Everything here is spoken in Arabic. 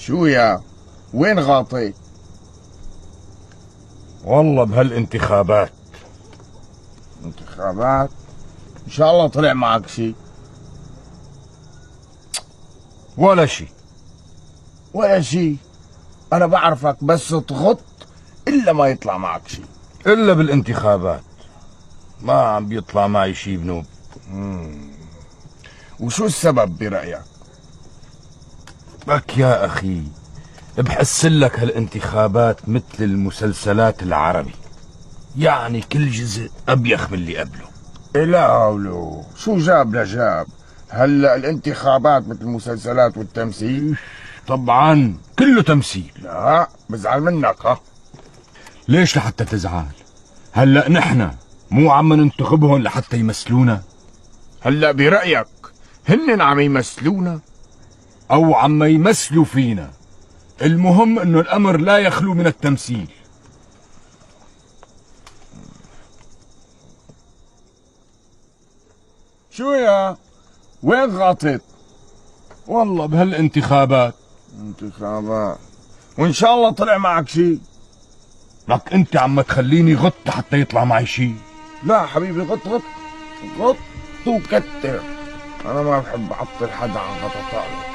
شو يا وين غاطيت؟ والله بهالانتخابات. انتخابات؟ ان شاء الله طلع معك شي. ولا شي. ولا شي؟ انا بعرفك بس تغط الا ما يطلع معك شي. الا بالانتخابات ما عم بيطلع معي شي بنوب. وشو السبب برأيك؟ بك يا اخي بحسلك هالانتخابات مثل المسلسلات العربي، يعني كل جزء ابيخ من اللي قبله. لا ولو شو جاب لجاب؟ هلا الانتخابات مثل المسلسلات والتمثيل؟ طبعا كله تمثيل. لا بزعل منك. ها ليش لحتى تزعل؟ هلا نحن مو عم ننتخبهم لحتى يمثلونا؟ هلا برأيك هن عم يمثلونا او عم يمثلوا فينا؟ المهم انه الامر لا يخلو من التمثيل. شو يا وين غاطت؟ والله بهالانتخابات. انتخابات وان شاء الله طلع معك شي. لك انت عم تخليني غط حتى يطلع معي شي. لا حبيبي غط غط غط وكتر. انا ما بحب اعطل حدا عن غططائه.